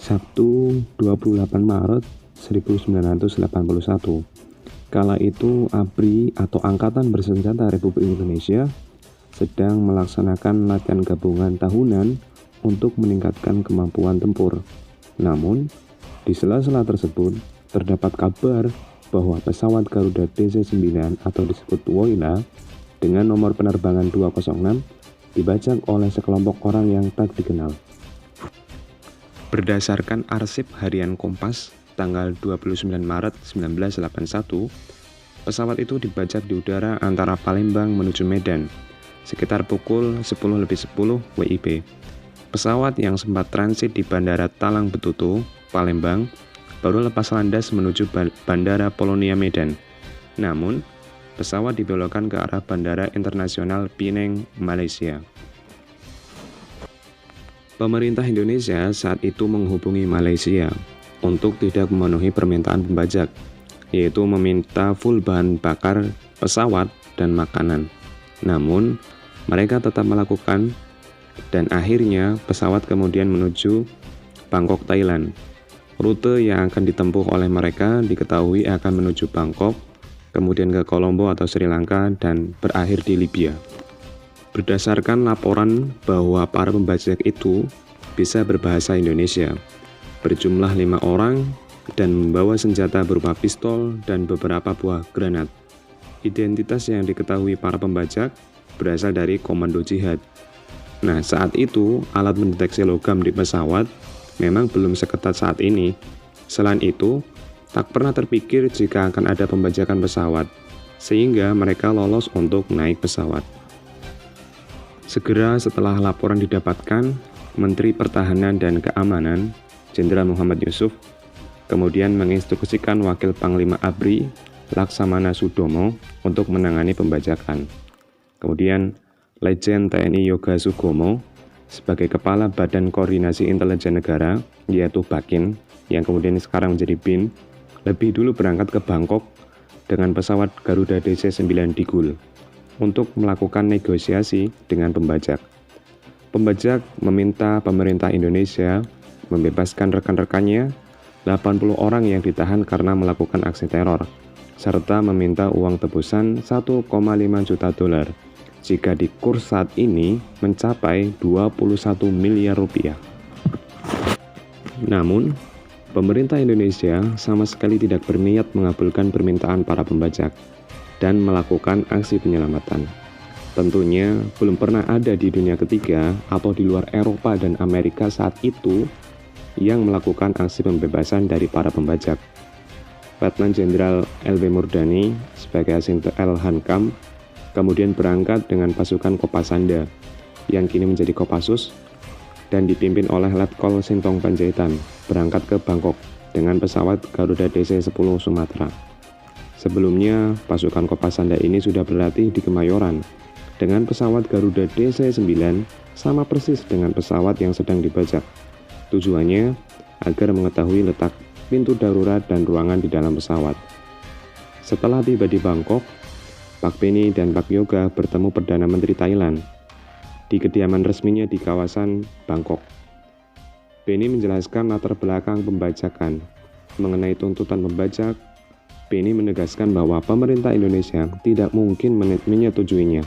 Sabtu 28 Maret 1981. Kala itu ABRI atau Angkatan Bersenjata Republik Indonesia sedang melaksanakan latihan gabungan tahunan untuk meningkatkan kemampuan tempur. Namun, di sela-sela tersebut terdapat kabar bahwa pesawat Garuda DC-9 atau disebut Woyla dengan nomor penerbangan 206 dibajak oleh sekelompok orang yang tak dikenal. Berdasarkan arsip harian Kompas tanggal 29 Maret 1981, pesawat itu dibajak di udara antara Palembang menuju Medan sekitar pukul 10.10 WIB. Pesawat yang sempat transit di Bandara Talang Betutu, Palembang, baru lepas landas menuju Bandara Polonia Medan. Namun, pesawat dibelokkan ke arah Bandara Internasional Penang, Malaysia. Pemerintah Indonesia saat itu menghubungi Malaysia untuk tidak memenuhi permintaan pembajak, yaitu meminta full bahan bakar pesawat dan makanan. Namun, mereka tetap melakukan dan akhirnya pesawat kemudian menuju Bangkok, Thailand. Rute yang akan ditempuh oleh mereka diketahui akan menuju Bangkok, kemudian ke Kolombo atau Sri Lanka, dan berakhir di Libya. Berdasarkan laporan bahwa para pembajak itu bisa berbahasa Indonesia, berjumlah 5 orang dan membawa senjata berupa pistol dan beberapa buah granat. Identitas yang diketahui para pembajak berasal dari Komando Jihad. Nah, saat itu alat mendeteksi logam di pesawat memang belum seketat saat ini. Selain itu, tak pernah terpikir jika akan ada pembajakan pesawat, sehingga mereka lolos untuk naik pesawat. Segera setelah laporan didapatkan, Menteri Pertahanan dan Keamanan, Jenderal Muhammad Yusuf, kemudian menginstruksikan Wakil Panglima ABRI, Laksamana Sudomo, untuk menangani pembajakan. Kemudian, Letjen TNI Yoga Sugomo, sebagai Kepala Badan Koordinasi Intelijen Negara, yaitu BAKIN, yang kemudian sekarang menjadi BIN, lebih dulu berangkat ke Bangkok dengan pesawat Garuda DC-9 Digul untuk melakukan negosiasi dengan pembajak. Pembajak meminta pemerintah Indonesia membebaskan rekan-rekannya, 80 orang yang ditahan karena melakukan aksi teror, serta meminta uang tebusan 1,5 juta dolar, jika di kurs saat ini mencapai 21 miliar rupiah. Namun, pemerintah Indonesia sama sekali tidak berniat mengabulkan permintaan para pembajak dan melakukan aksi penyelamatan. Tentunya belum pernah ada di dunia ketiga atau di luar Eropa dan Amerika saat itu yang melakukan aksi pembebasan dari para pembajak. Letnan Jenderal LB Murdani sebagai Asinto L. Hankam kemudian berangkat dengan pasukan Kopasanda yang kini menjadi Kopassus dan dipimpin oleh Letkol Sintong Panjaitan berangkat ke Bangkok dengan pesawat Garuda DC-10 Sumatera. Sebelumnya, pasukan Kopasanda ini sudah berlatih di Kemayoran dengan pesawat Garuda DC-9 sama persis dengan pesawat yang sedang dibajak. Tujuannya agar mengetahui letak pintu darurat dan ruangan di dalam pesawat. Setelah tiba di Bangkok, Pak Beni dan Pak Yoga bertemu Perdana Menteri Thailand di kediaman resminya di kawasan Bangkok. Beni menjelaskan latar belakang pembajakan. Mengenai tuntutan pembajak, Beni menegaskan bahwa pemerintah Indonesia tidak mungkin menyetujuinya.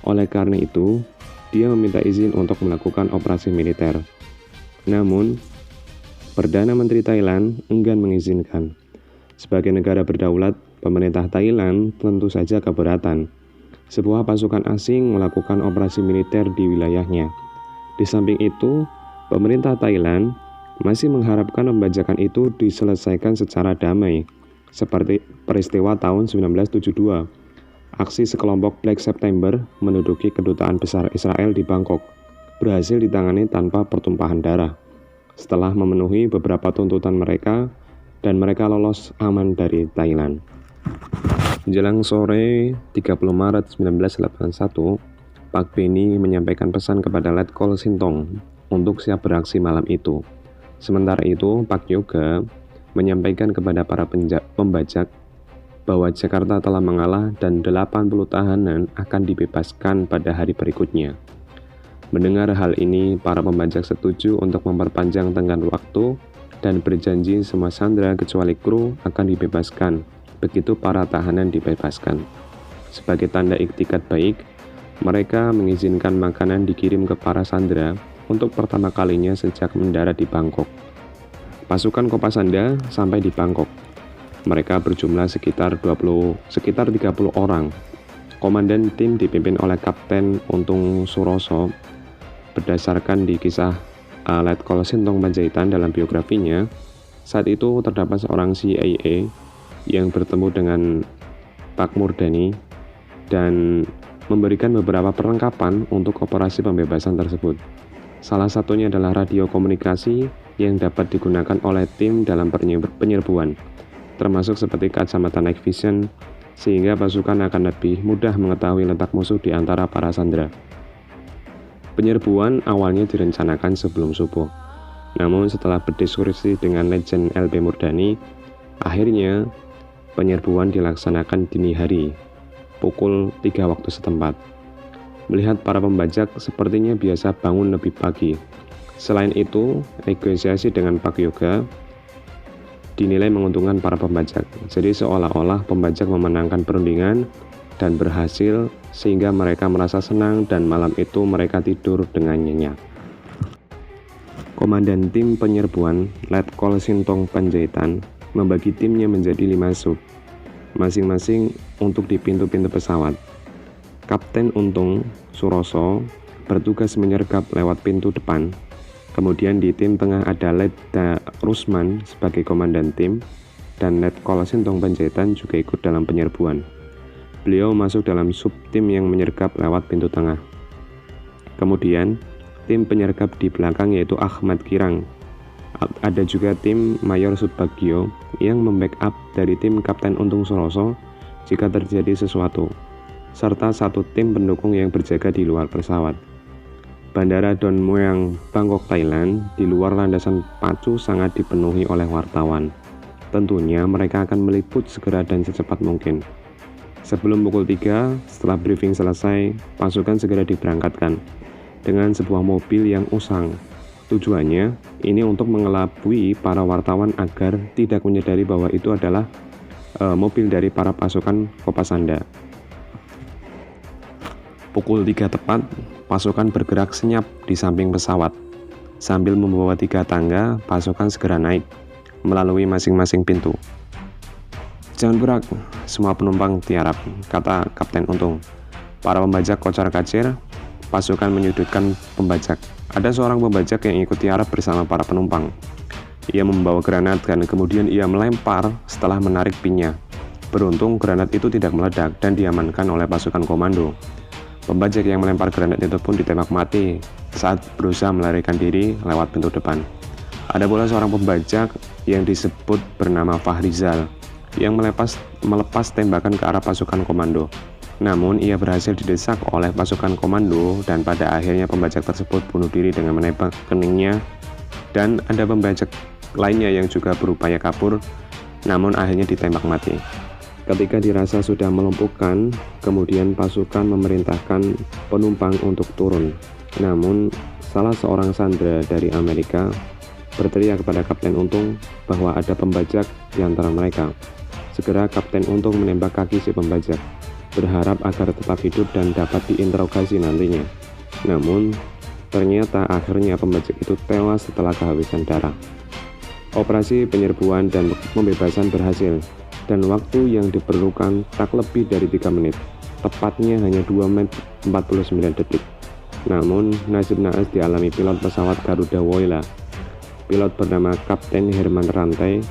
Oleh karena itu, dia meminta izin untuk melakukan operasi militer. Namun, Perdana Menteri Thailand enggan mengizinkan. Sebagai negara berdaulat, pemerintah Thailand tentu saja keberatan sebuah pasukan asing melakukan operasi militer di wilayahnya. Di samping itu, pemerintah Thailand masih mengharapkan pembajakan itu diselesaikan secara damai, seperti peristiwa tahun 1972. Aksi sekelompok Black September menduduki kedutaan besar Israel di Bangkok berhasil ditangani tanpa pertumpahan darah setelah memenuhi beberapa tuntutan mereka dan mereka lolos aman dari Thailand. Menjelang sore 30 Maret 1981, Pak Beni menyampaikan pesan kepada Letkol Sintong untuk siap beraksi malam itu. Sementara itu, Pak Yoga menyampaikan kepada para pembajak bahwa Jakarta telah mengalah dan 80 tahanan akan dibebaskan pada hari berikutnya. Mendengar hal ini, para pembajak setuju untuk memperpanjang tenggat waktu dan berjanji semua sandera kecuali kru akan dibebaskan begitu para tahanan dibebaskan. Sebagai tanda iktikat baik, mereka mengizinkan makanan dikirim ke para sandera untuk pertama kalinya sejak mendarat di Bangkok. Pasukan Kopasanda sampai di Bangkok. Mereka berjumlah sekitar 30 orang. Komandan tim dipimpin oleh Kapten Untung Suroso. Berdasarkan di kisah Letkol Sintong Panjaitan dalam biografinya, saat itu terdapat seorang CIA yang bertemu dengan Pak Murdani dan memberikan beberapa perlengkapan untuk operasi pembebasan tersebut. Salah satunya adalah radio komunikasi yang dapat digunakan oleh tim dalam penyerbuan, termasuk seperti kacamata night vision, sehingga pasukan akan lebih mudah mengetahui letak musuh di antara para sandera. Penyerbuan awalnya direncanakan sebelum subuh, namun setelah berdiskusi dengan Legend LP Murdani, akhirnya penyerbuan dilaksanakan dini hari, pukul 3 waktu setempat. Melihat para pembajak sepertinya biasa bangun lebih pagi. Selain itu, negosiasi dengan Pak Yoga dinilai menguntungkan para pembajak. Jadi seolah-olah pembajak memenangkan perundingan dan berhasil, sehingga mereka merasa senang dan malam itu mereka tidur dengan nyenyak. Komandan tim penyerbuan Letkol Sintong Panjaitan membagi timnya menjadi 5 sub, masing-masing untuk di pintu-pintu pesawat. Kapten Untung Suroso bertugas menyergap lewat pintu depan. Kemudian di tim tengah ada Letda Rusman sebagai komandan tim, dan Letkol Sintong Panjaitan juga ikut dalam penyerbuan. Beliau masuk dalam sub tim yang menyergap lewat pintu tengah. Kemudian tim penyergap di belakang yaitu Ahmad Kirang. Ada juga tim Mayor Subagio yang membackup dari tim Kapten Untung Suroso jika terjadi sesuatu, serta satu tim pendukung yang berjaga di luar pesawat. Bandara Don Mueang, Bangkok, Thailand, di luar landasan pacu sangat dipenuhi oleh wartawan. Tentunya mereka akan meliput segera dan secepat mungkin. Sebelum pukul 3, setelah briefing selesai, pasukan segera diberangkatkan dengan sebuah mobil yang usang. Tujuannya, ini untuk mengelabui para wartawan agar tidak menyadari bahwa itu adalah mobil dari para pasukan Kopasanda. Pukul 3 tepat, pasukan bergerak senyap di samping pesawat. Sambil membawa 3 tangga, pasukan segera naik melalui masing-masing pintu. "Jangan berak, semua penumpang tiarap," kata Kapten Untung. Para pembajak kocar-kacir, pasukan menyudutkan pembajak. Ada seorang pembajak yang ikut tiarap bersama para penumpang. Ia membawa granat dan kemudian ia melempar setelah menarik pinnya. Beruntung granat itu tidak meledak dan diamankan oleh pasukan komando. Pembajak yang melempar granat itu pun ditembak mati saat berusaha melarikan diri lewat pintu depan. Ada pula seorang pembajak yang disebut bernama Fahrizal yang melepas tembakan ke arah pasukan komando. Namun ia berhasil didesak oleh pasukan komando dan pada akhirnya pembajak tersebut bunuh diri dengan menembak keningnya, dan ada pembajak lainnya yang juga berupaya kabur namun akhirnya ditembak mati. Ketika dirasa sudah melumpuhkan, kemudian pasukan memerintahkan penumpang untuk turun. Namun, salah seorang sandera dari Amerika berteriak kepada Kapten Untung bahwa ada pembajak di antara mereka. Segera Kapten Untung menembak kaki si pembajak, berharap agar tetap hidup dan dapat diinterogasi nantinya. Namun, ternyata akhirnya pembajak itu tewas setelah kehabisan darah. Operasi penyerbuan dan pembebasan berhasil, dan waktu yang diperlukan tak lebih dari 3 menit, tepatnya hanya 2 menit 49 detik. Namun, nasib naas dialami pilot pesawat Garuda Woyla. Pilot bernama Kapten Herman Rantai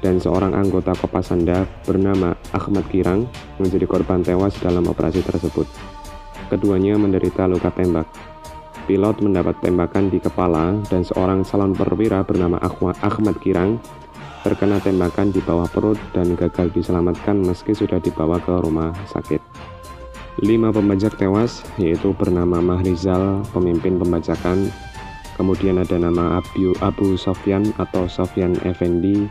dan seorang anggota Kopasanda bernama Ahmad Kirang menjadi korban tewas dalam operasi tersebut. Keduanya menderita luka tembak. Pilot mendapat tembakan di kepala dan seorang salon perwira bernama Ahmad Kirang terkena tembakan di bawah perut dan gagal diselamatkan meski sudah dibawa ke rumah sakit. 5 pembajak tewas, yaitu bernama Mahrizal, pemimpin pembajakan, kemudian ada nama Abu Sofyan atau Sofyan Effendi,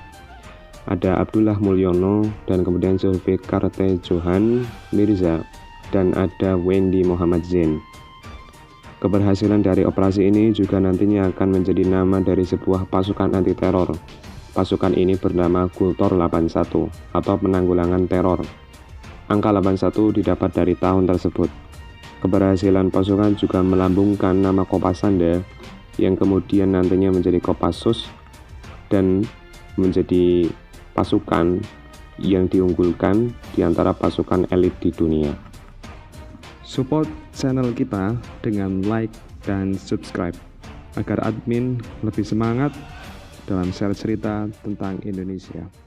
ada Abdullah Mulyono, dan kemudian Zulfikar Johan Mirza, dan ada Wendy Muhammad Zain. Keberhasilan dari operasi ini juga nantinya akan menjadi nama dari sebuah pasukan anti teror. Pasukan ini bernama Gultor 81 atau penanggulangan teror. Angka 81 didapat dari tahun tersebut. Keberhasilan pasukan juga melambungkan nama Kopasanda yang kemudian nantinya menjadi Kopassus dan menjadi pasukan yang diunggulkan di antara pasukan elit di dunia. Support channel kita dengan like dan subscribe agar admin lebih semangat dalam share cerita tentang Indonesia.